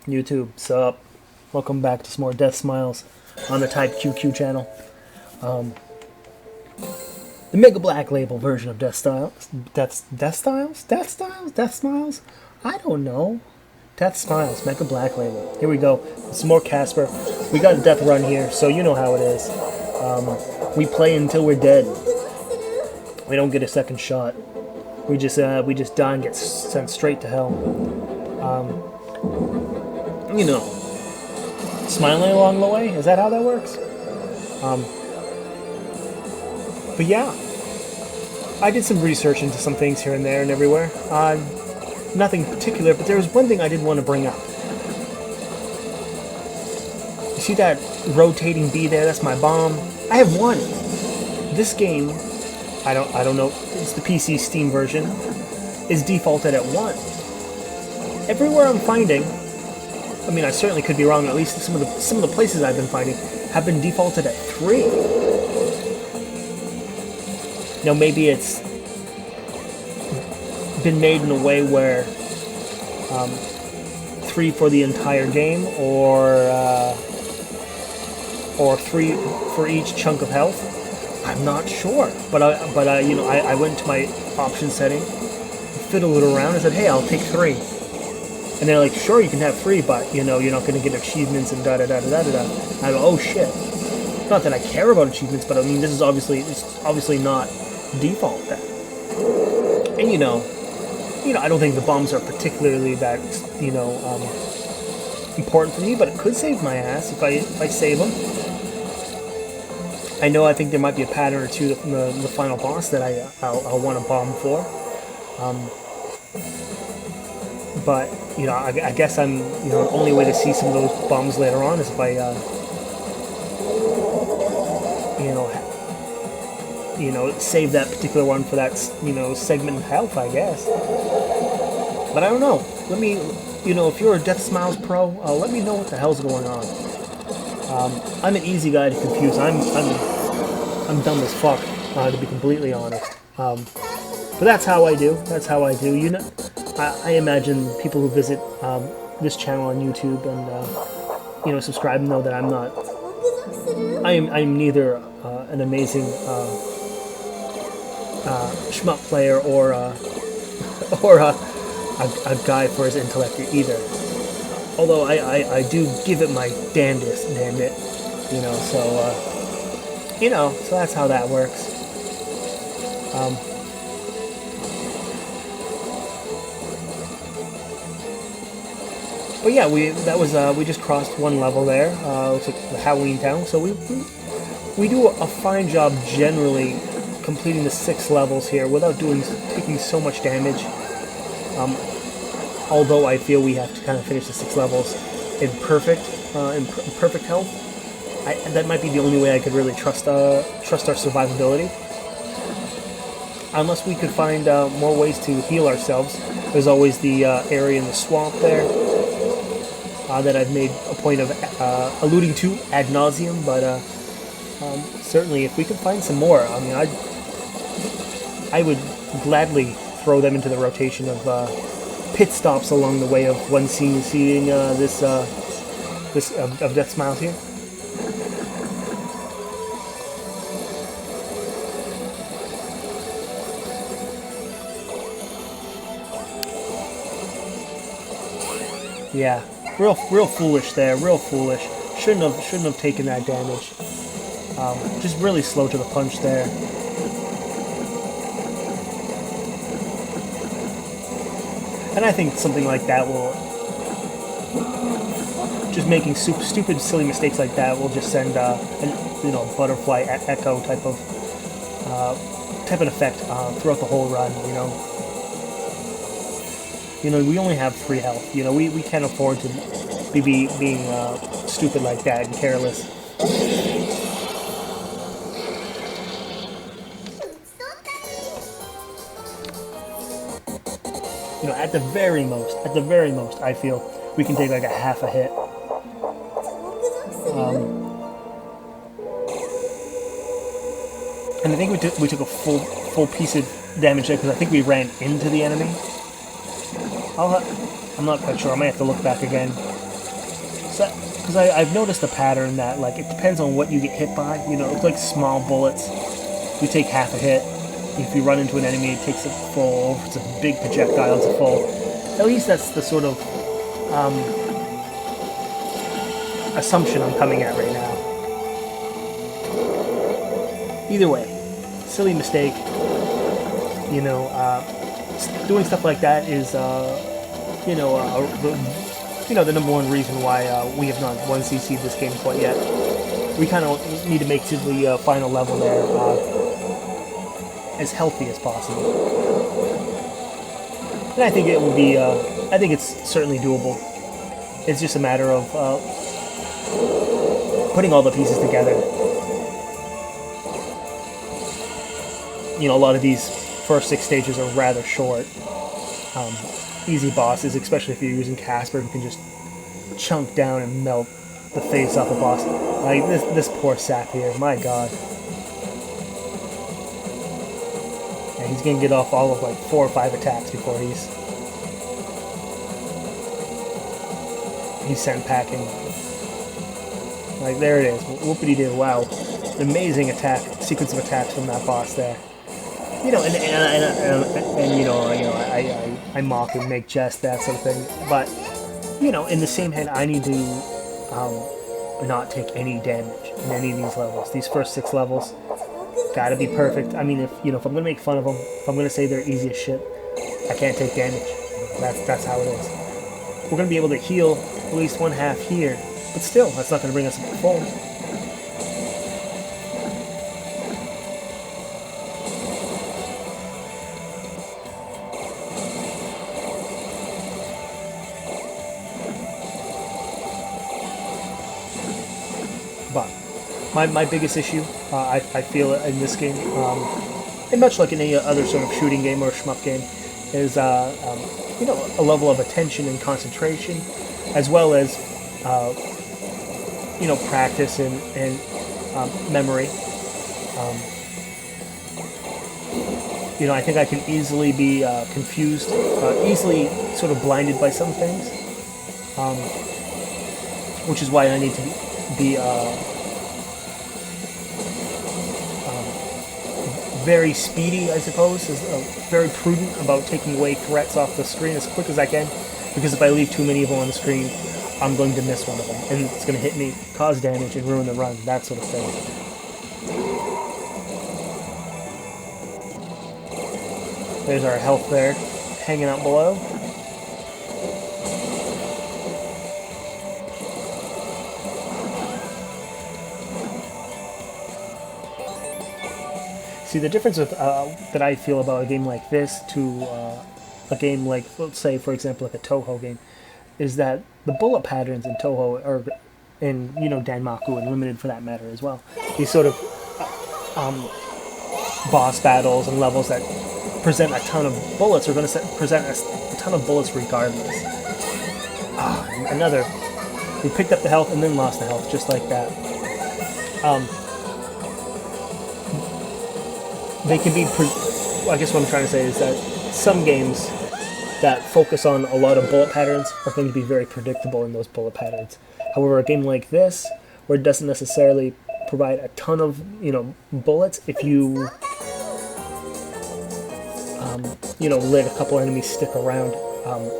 YouTube, sup? Welcome back to some more Deathsmiles on the Type QQ channel. The Mega Black Label version of Deathsmiles? I don't know. Deathsmiles, Mega Black Label. Here we go. Some more Caspar. We got a death run here, so you know how it is. We play until we're dead. We don't get a second shot. We just die and get sent straight to hell. You know, smiling along the way. Is that how that works? But yeah, I did some research into some things here and there and everywhere. Nothing particular, but there was one thing I did want to bring up. You see that rotating bee there? That's my bomb. I have one. This game, I don't know. It's the PC Steam version. Is defaulted at 1. Everywhere I'm finding, I mean, I certainly could be wrong. At least some of the places I've been finding have been defaulted at 3. Now maybe it's been made in a way where 3 for the entire game, or 3 for each chunk of health. I'm not sure, but I went to my option setting, fiddled it around, and said, hey, I'll take 3. And they're like, sure, you can have 3, but you're not going to get achievements and da-da-da-da-da-da. I go, oh shit. Not that I care about achievements, but I mean, this is obviously not default then. And I don't think the bombs are particularly that, important for me, but it could save my ass if I save them. I think there might be a pattern or two from the final boss that I'll want a bomb for. But I guess I'm the only way to see some of those bombs later on is if I save that particular one for that segment of health, I guess. But I don't know. Let me if you're a Deathsmiles pro, let me know what the hell's going on. I'm an easy guy to confuse. I'm dumb as fuck, to be completely honest. But that's how I do. I imagine people who visit this channel on YouTube and subscribe know that I'm not. I'm neither an amazing shmup player or a guy for his intellect either. Although I do give it my damnedest, damn it. So that's how that works. But yeah, we just crossed one level there. Looks like the Halloween Town. So we do a fine job generally completing the 6 levels here without taking so much damage. Although I feel we have to kind of finish the 6 levels in perfect health. That might be the only way I could really trust our survivability. Unless we could find more ways to heal ourselves. There's always the area in the swamp there that I've made a point of alluding to ad nauseum. But certainly, if we could find some more, I mean, I would gladly throw them into the rotation of pit stops along the way of one seeing this of Deathsmiles here. Yeah, real foolish there. Real foolish. Shouldn't have taken that damage. Just really slow to the punch there. And I think something like that will just making stupid, silly mistakes like that will just send butterfly echo type of effect throughout the whole run. We only have 3 health. We can't afford to be being stupid like that and careless. At the very most, I feel we can take like a half a hit. And I think we took a full piece of damage there because I think we ran into the enemy. I'm not quite sure. I might have to look back again. because I've noticed a pattern that, like, it depends on what you get hit by. You know, it's like small bullets. You take half a hit. If you run into an enemy, it takes it full. If it's a big projectile, it's a full. At least that's the sort of assumption I'm coming at right now. Either way, silly mistake. You know, doing stuff like that is, you know, the number one reason why we have not 1cc'd this game quite yet. We kind of need to make to the final level there as healthy as possible. And I think it will be, I think it's certainly doable. It's just a matter of putting all the pieces together. You know, a lot of these first 6 stages are rather short. Easy bosses, especially if you're using Caspar, who can just chunk down and melt the face off a boss. Like this poor sap here, my god. And he's gonna get off all of like 4 or 5 attacks before he's sent packing. Like there it is, whoopity-doo, wow. Amazing attack, sequence of attacks from that boss there. You know, and you know, I mock and make jest, that sort of thing. But you know, in the same hand, I need to not take any damage in any of these levels. These first 6 levels gotta be perfect. I mean, if I'm gonna make fun of them, if I'm gonna say they're easy as shit, I can't take damage. That's how it is. We're gonna be able to heal at least 1/2 here, but still, that's not gonna bring us up to full. But my biggest issue, I feel in this game, and much like in any other sort of shooting game or shmup game, is you know, a level of attention and concentration, as well as you know, practice and memory. You know, I think I can easily be confused, easily sort of blinded by some things, which is why I need to be very speedy, I suppose, is very prudent about taking away threats off the screen as quick as I can, because if I leave too many of them on the screen, I'm going to miss one of them, and it's going to hit me, cause damage, and ruin the run, that sort of thing. There's our health there, hanging out below. See, the difference with, that I feel about a game like this to a game like, let's say, for example, like a Toho game, is that the bullet patterns in Toho are, and you know, Danmaku and Limited for that matter as well, these sort of boss battles and levels that present a ton of bullets are going to present a ton of bullets regardless. Another, we picked up the health and then lost the health, just like that. They can be, I guess what I'm trying to say is that some games that focus on a lot of bullet patterns are going to be very predictable in those bullet patterns. However, a game like this, where it doesn't necessarily provide a ton of, you know, bullets, if you, you know, let a couple enemies stick around,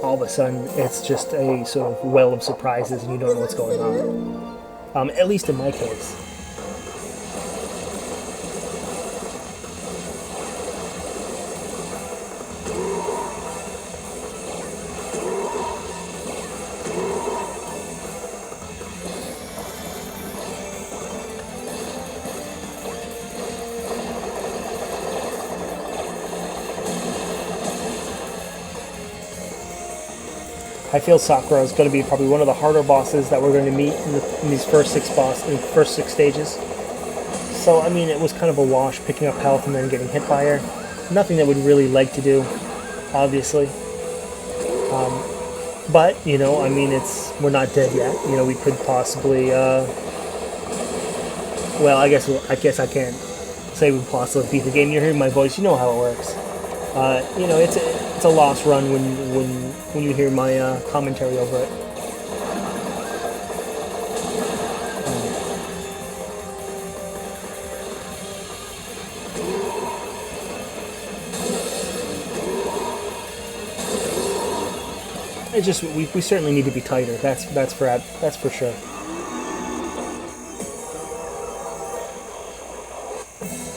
all of a sudden it's just a sort of well of surprises and you don't know what's going on. At least in my case. I feel Sakura is going to be probably one of the harder bosses that we're going to meet in these first 6 stages. So, I mean, it was kind of a wash picking up health and then getting hit by her. Nothing that we'd really like to do, obviously. But, you know, I mean, we're not dead yet. You know, we could possibly, well, I guess I can't say we possibly beat the game. You're hearing my voice, you know how it works. You know, it's a lost run when you hear my commentary over it. It's just we certainly need to be tighter. That's for sure.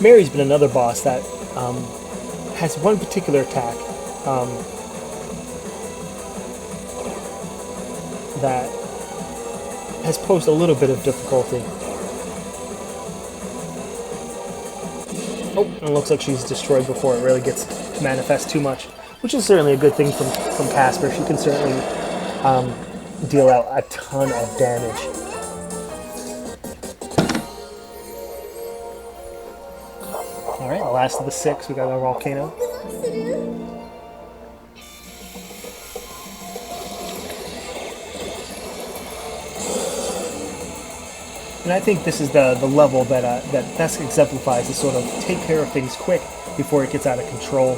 Mary's been another boss that has one particular attack that has posed a little bit of difficulty. Oh, and it looks like she's destroyed before it really gets to manifest too much, which is certainly a good thing from Caspar. She can certainly deal out a ton of damage. Alright, the last of the 6, we got our volcano. And I think this is the level that best exemplifies the sort of take care of things quick before it gets out of control.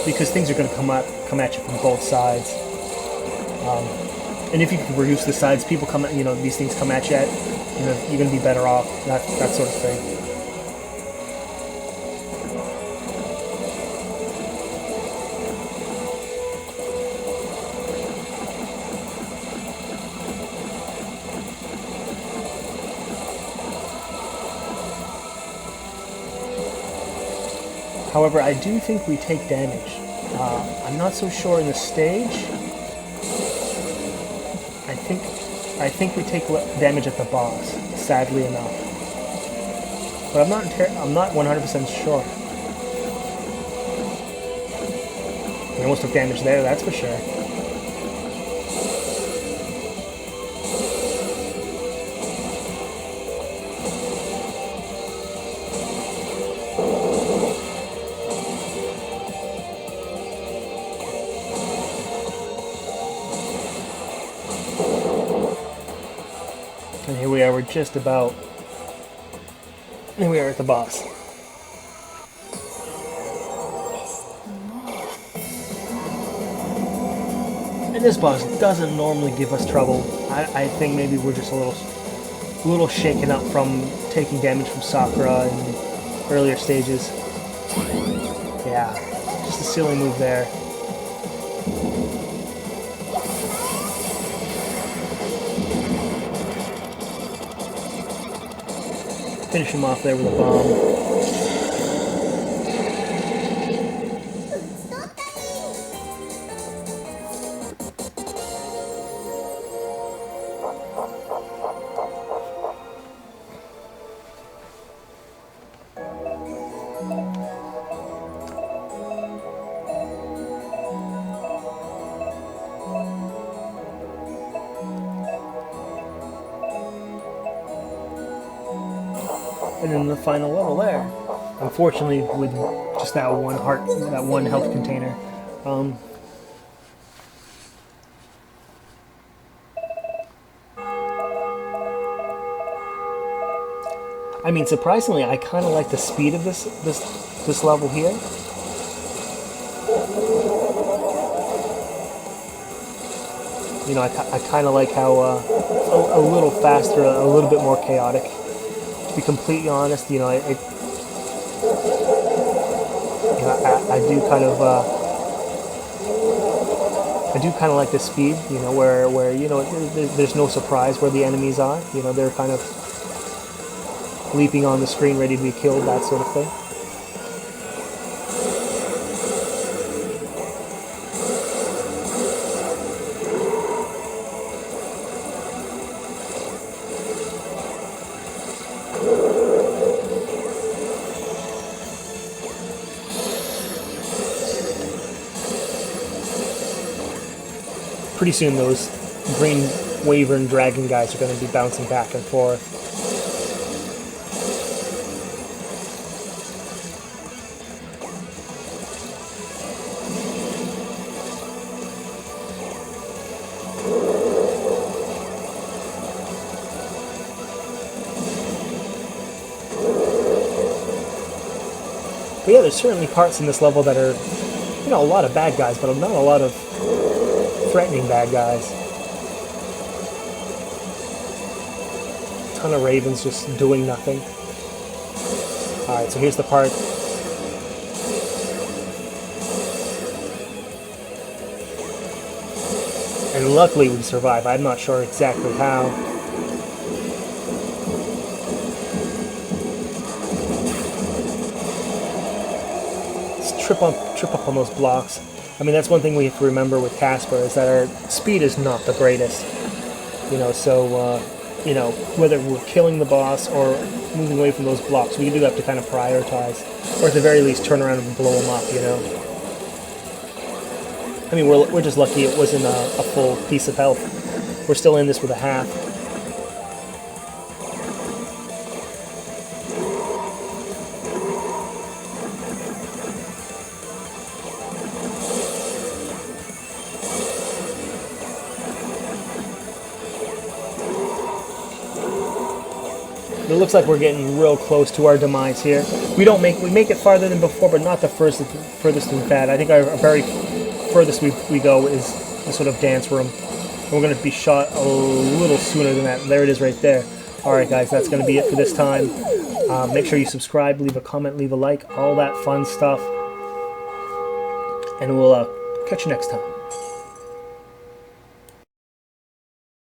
Because things are going to come at you from both sides. And if you can reduce the sides people come at, these things come at you at, you're going to be better off, that sort of thing. However, I do think we take damage. I'm not so sure in the stage. I think we take damage at the boss, sadly enough. But I'm not 100% sure. We almost took damage there, that's for sure. And here we are, we're just about... Here we are at the boss. And this boss doesn't normally give us trouble. I think maybe we're just a little shaken up from taking damage from Sakura in earlier stages. Yeah, just a silly move there. Finish him off there with a bomb. And then the final level there. Unfortunately, with just that one health container. I mean, surprisingly, I kind of like the speed of this level here. I kind of like how a little faster, a little bit more chaotic. To be completely honest, I do kind of like the speed, where there's no surprise where the enemies are. They're kind of leaping on the screen, ready to be killed, that sort of thing. Pretty soon those green wyvern dragon guys are going to be bouncing back and forth. But yeah, there's certainly parts in this level that are, a lot of bad guys, but not a lot of threatening bad guys. A ton of ravens just doing nothing. Alright, so here's the part. And luckily we survive. I'm not sure exactly how. Let's trip up on those blocks. I mean, that's one thing we have to remember with Caspar, is that our speed is not the greatest. You know, so, you know, whether we're killing the boss or moving away from those blocks, we do have to kind of prioritize. Or at the very least, turn around and blow them up, you know. I mean, we're just lucky it wasn't a full piece of health. We're still in this with a half. It looks like we're getting real close to our demise here. We make it farther than before, but not the furthest in bad. I think our very furthest we go is the sort of dance room. And we're going to be shot a little sooner than that. There it is right there. Alright guys, that's going to be it for this time. Make sure you subscribe, leave a comment, leave a like, all that fun stuff. And we'll catch you next time.